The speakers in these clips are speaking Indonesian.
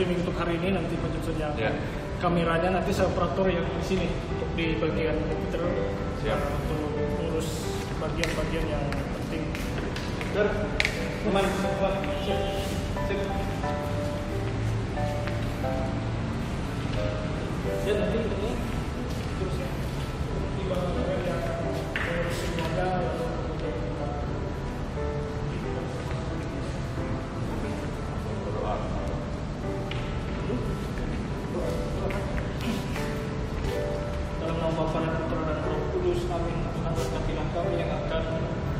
streaming untuk hari ini, nanti Pak Johnson yang kameranya, nanti saya operator yang di sini untuk di bagian komputer untuk urus bagian-bagian yang penting. Teman, sip. Ya nanti ini terus ya. Di bagian yang urus semuanya lalu dalam nama Bapa dan Putra dan Roh Kudus, amin. Tuhan berkatilah kami yang akan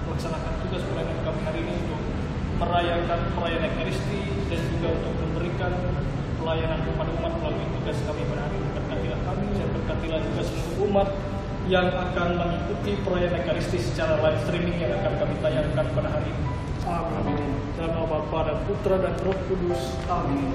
melaksanakan tugas pelayanan kami hari ini untuk merayakan perayaan Ekaristi dan juga untuk memberikan pelayanan kepada umat melalui tugas kami pada hari ini. Berkatilah kami dan berkatilah juga seluruh umat yang akan mengikuti perayaan Ekaristi secara live streaming yang akan kami tayangkan pada hari ini. Amin. Dalam nama Bapa dan Putra dan Roh Kudus. Amin.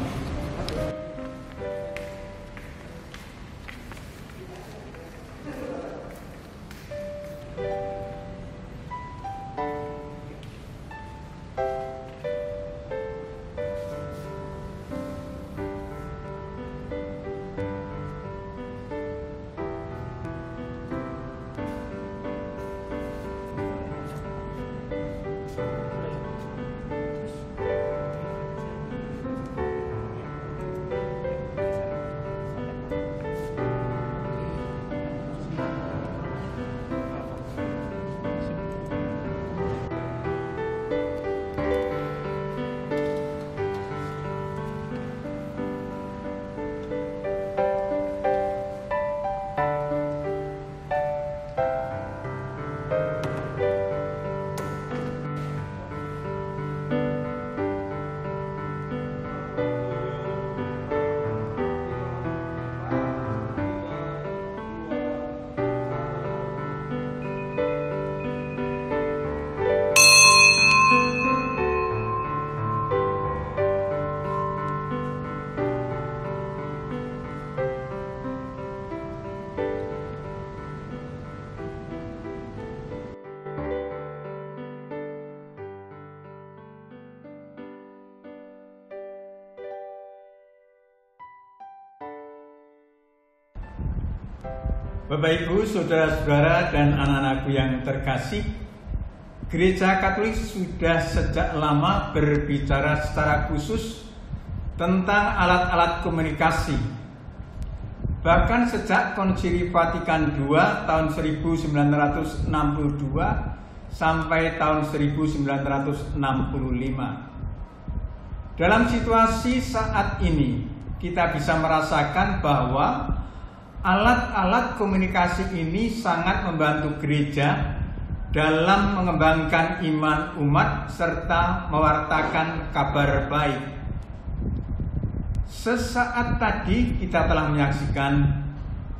Bapak Ibu, saudara-saudara dan anak-anakku yang terkasih, Gereja Katolik sudah sejak lama berbicara secara khusus tentang alat-alat komunikasi. Bahkan sejak Konsili Vatikan II tahun 1962 sampai tahun 1965. Dalam situasi saat ini, kita bisa merasakan bahwa alat-alat komunikasi ini sangat membantu gereja dalam mengembangkan iman umat serta mewartakan kabar baik. Sesaat tadi kita telah menyaksikan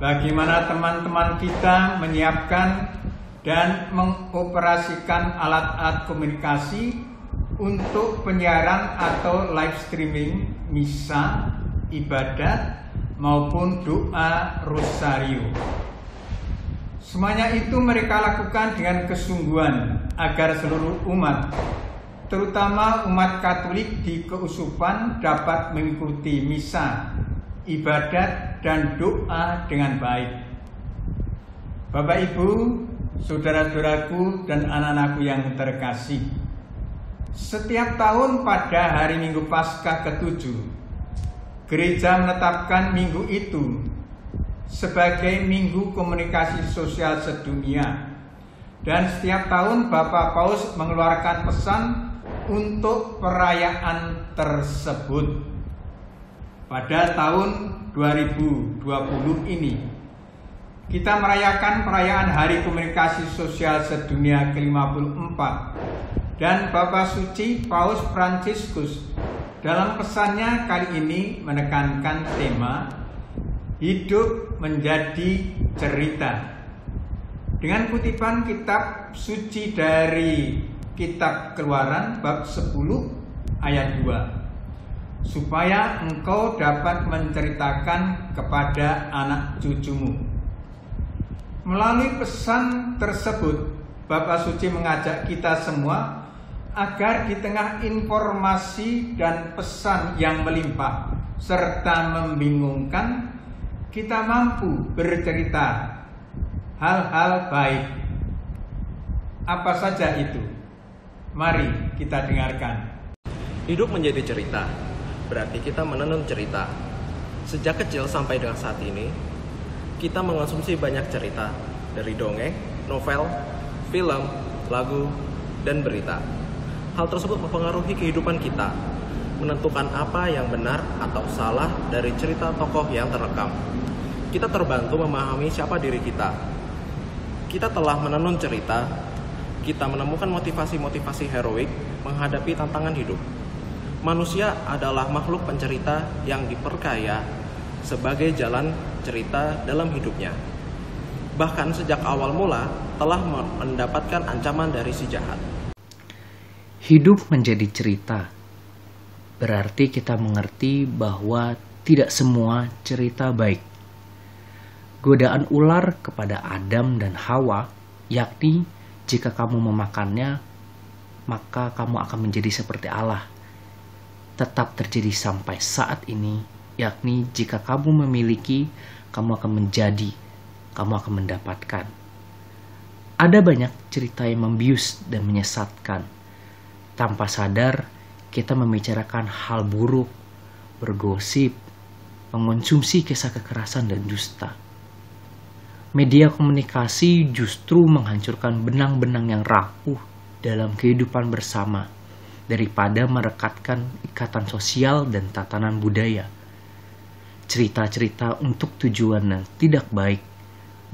bagaimana teman-teman kita menyiapkan dan mengoperasikan alat-alat komunikasi untuk penyiaran atau live streaming misa, ibadat, maupun doa rosario. Semuanya itu mereka lakukan dengan kesungguhan agar seluruh umat, terutama umat Katolik di keuskupan, dapat mengikuti misa, ibadat, dan doa dengan baik. Bapak Ibu, saudara-saudaraku dan anak-anakku yang terkasih, setiap tahun pada hari Minggu Paskah ke-7, Gereja menetapkan minggu itu sebagai Minggu Komunikasi Sosial Sedunia. Dan setiap tahun Bapak Paus mengeluarkan pesan untuk perayaan tersebut. Pada tahun 2020 ini, kita merayakan perayaan Hari Komunikasi Sosial Sedunia ke-54. Dan Bapak Suci Paus Fransiskus dalam pesannya kali ini menekankan tema hidup menjadi cerita. Dengan kutipan kitab suci dari kitab Keluaran bab 10 ayat 2. Supaya engkau dapat menceritakan kepada anak cucumu. Melalui pesan tersebut, Bapak Suci mengajak kita semua agar di tengah informasi dan pesan yang melimpah serta membingungkan, kita mampu bercerita hal-hal baik. Apa saja itu? Mari kita dengarkan. Hidup menjadi cerita, berarti kita menenun cerita. Sejak kecil sampai dengan saat ini, kita mengonsumsi banyak cerita, dari dongeng, novel, film, lagu, dan berita. Hal tersebut mempengaruhi kehidupan kita, menentukan apa yang benar atau salah dari cerita tokoh yang terekam. Kita terbantu memahami siapa diri kita. Kita telah menenun cerita, kita menemukan motivasi-motivasi heroik menghadapi tantangan hidup. Manusia adalah makhluk pencerita yang diperkaya sebagai jalan cerita dalam hidupnya. Bahkan sejak awal mula telah mendapatkan ancaman dari si jahat. Hidup menjadi cerita, berarti kita mengerti bahwa tidak semua cerita baik. Godaan ular kepada Adam dan Hawa, yakni jika kamu memakannya, maka kamu akan menjadi seperti Allah, tetap terjadi sampai saat ini, yakni jika kamu memiliki, kamu akan menjadi, kamu akan mendapatkan. Ada banyak cerita yang membius dan menyesatkan. Tanpa sadar, kita membicarakan hal buruk, bergosip, mengonsumsi kisah kekerasan dan dusta. Media komunikasi justru menghancurkan benang-benang yang rapuh dalam kehidupan bersama daripada merekatkan ikatan sosial dan tatanan budaya. Cerita-cerita untuk tujuan yang tidak baik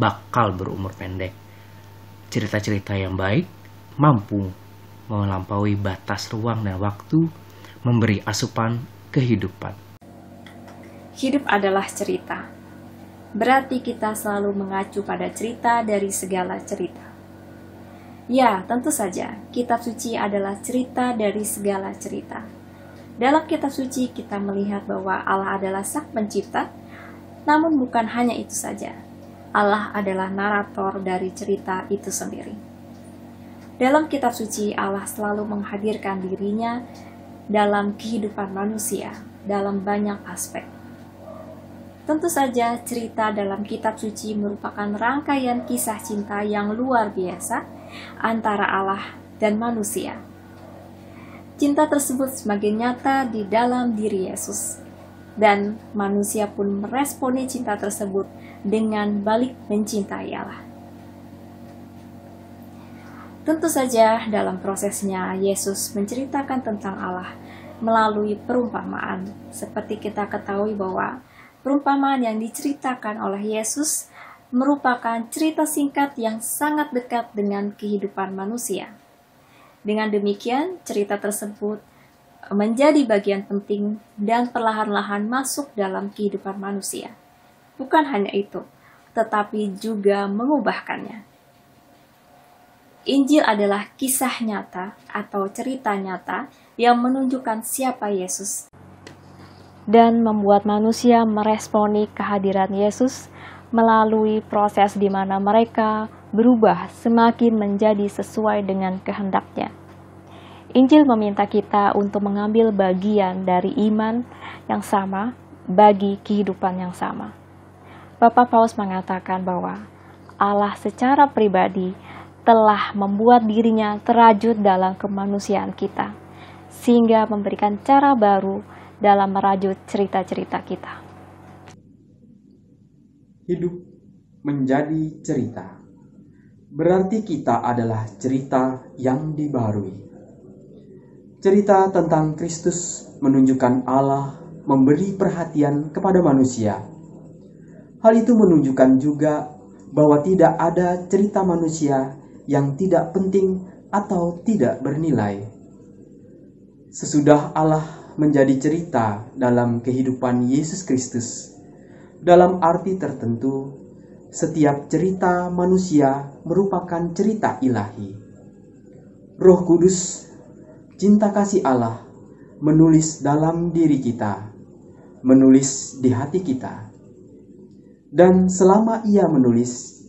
bakal berumur pendek. Cerita-cerita yang baik mampu melampaui batas ruang dan waktu, memberi asupan kehidupan. Hidup adalah cerita. Berarti kita selalu mengacu pada cerita dari segala cerita. Ya, tentu saja, kitab suci adalah cerita dari segala cerita. Dalam kitab suci kita melihat bahwa Allah adalah Sang Pencipta, namun bukan hanya itu saja. Allah adalah narator dari cerita itu sendiri. Dalam kitab suci Allah selalu menghadirkan dirinya dalam kehidupan manusia dalam banyak aspek. Tentu saja cerita dalam kitab suci merupakan rangkaian kisah cinta yang luar biasa antara Allah dan manusia. Cinta tersebut semakin nyata di dalam diri Yesus, dan manusia pun meresponi cinta tersebut dengan balik mencintai Allah. Tentu saja dalam prosesnya Yesus menceritakan tentang Allah melalui perumpamaan, seperti kita ketahui bahwa perumpamaan yang diceritakan oleh Yesus merupakan cerita singkat yang sangat dekat dengan kehidupan manusia. Dengan demikian, cerita tersebut menjadi bagian penting dan perlahan-lahan masuk dalam kehidupan manusia. Bukan hanya itu, tetapi juga mengubahkannya. Injil adalah kisah nyata atau cerita nyata yang menunjukkan siapa Yesus dan membuat manusia meresponi kehadiran Yesus melalui proses di mana mereka berubah semakin menjadi sesuai dengan kehendaknya. Injil meminta kita untuk mengambil bagian dari iman yang sama bagi kehidupan yang sama. Bapak Paulus mengatakan bahwa Allah secara pribadi telah membuat dirinya terajut dalam kemanusiaan kita, sehingga memberikan cara baru dalam merajut cerita-cerita kita. Hidup menjadi cerita, berarti kita adalah cerita yang dibaharui. Cerita tentang Kristus menunjukkan Allah memberi perhatian kepada manusia. Hal itu menunjukkan juga bahwa tidak ada cerita manusia yang tidak penting atau tidak bernilai. Sesudah Allah menjadi cerita dalam kehidupan Yesus Kristus, dalam arti tertentu, setiap cerita manusia merupakan cerita ilahi. Roh Kudus, cinta kasih Allah, menulis dalam diri kita, menulis di hati kita. Dan selama Ia menulis,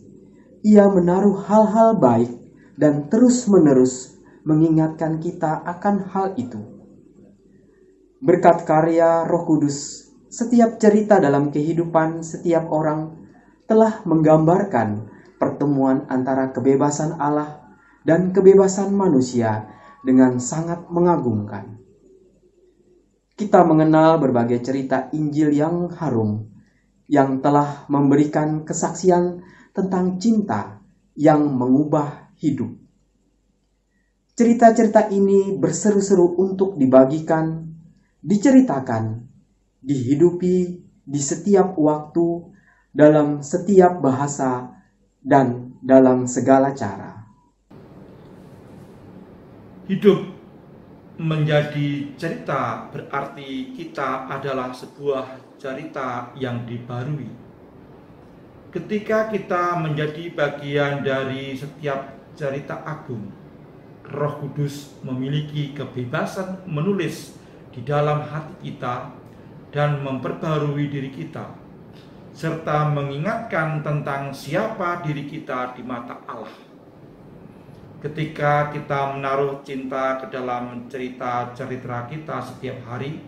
Ia menaruh hal-hal baik dan terus-menerus mengingatkan kita akan hal itu. Berkat karya Roh Kudus, Setiap cerita dalam kehidupan setiap orang telah menggambarkan pertemuan antara kebebasan Allah dan kebebasan manusia dengan sangat mengagumkan. Kita mengenal berbagai cerita Injil yang harum, yang telah memberikan kesaksian tentang cinta yang mengubah hidup. Cerita-cerita ini berseru-seru untuk dibagikan, diceritakan, dihidupi di setiap waktu, dalam setiap bahasa, dan dalam segala cara. Hidup menjadi cerita berarti kita adalah sebuah cerita yang dibarui. Ketika kita menjadi bagian dari setiap cerita agung, Roh Kudus memiliki kebebasan menulis di dalam hati kita dan memperbarui diri kita, serta mengingatkan tentang siapa diri kita di mata Allah. Ketika kita menaruh cinta ke dalam cerita-cerita kita setiap hari,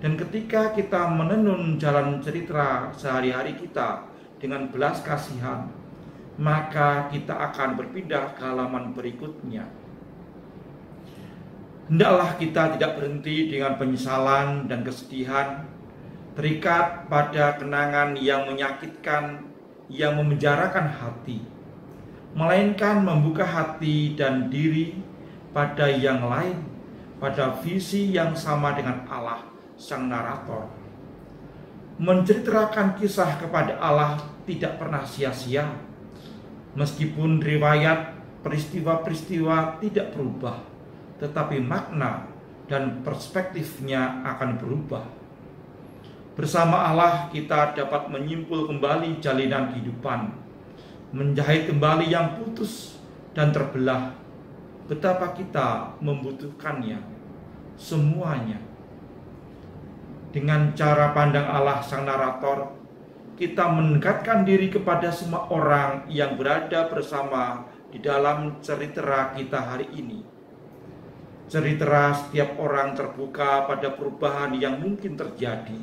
dan ketika kita menenun jalan cerita sehari-hari kita dengan belas kasihan, maka kita akan berpindah ke halaman berikutnya. Hendaklah kita tidak berhenti dengan penyesalan dan kesedihan, terikat pada kenangan yang menyakitkan, yang memenjarakan hati, melainkan membuka hati dan diri pada yang lain, pada visi yang sama dengan Allah, sang narator. Menceritakan kisah kepada Allah tidak pernah sia-sia, meskipun riwayat peristiwa-peristiwa tidak berubah, tetapi makna dan perspektifnya akan berubah. Bersama Allah kita dapat menyimpul kembali jalinan kehidupan, menjahit kembali yang putus dan terbelah. Betapa kita membutuhkannya semuanya. Dengan cara pandang Allah sang narator, kita mendekatkan diri kepada semua orang yang berada bersama di dalam cerita kita hari ini. Cerita setiap orang terbuka pada perubahan yang mungkin terjadi.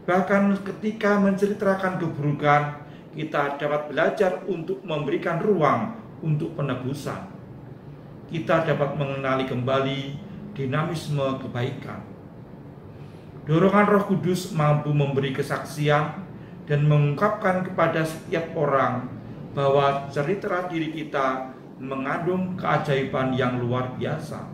Bahkan ketika menceritakan keburukan, kita dapat belajar untuk memberikan ruang untuk penebusan. Kita dapat mengenali kembali dinamisme kebaikan. Dorongan Roh Kudus mampu memberi kesaksian dan mengungkapkan kepada setiap orang bahwa cerita diri kita mengandung keajaiban yang luar biasa.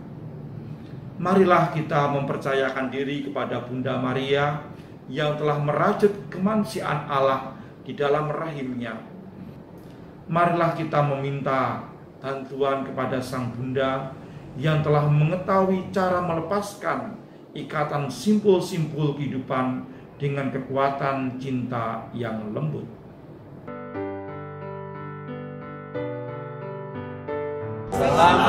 Marilah kita mempercayakan diri kepada Bunda Maria yang telah merajut kemanusiaan Allah di dalam rahimnya. Marilah kita meminta bantuan kepada Sang Bunda yang telah mengetahui cara melepaskan ikatan simpul-simpul kehidupan dengan kekuatan cinta yang lembut. Selamat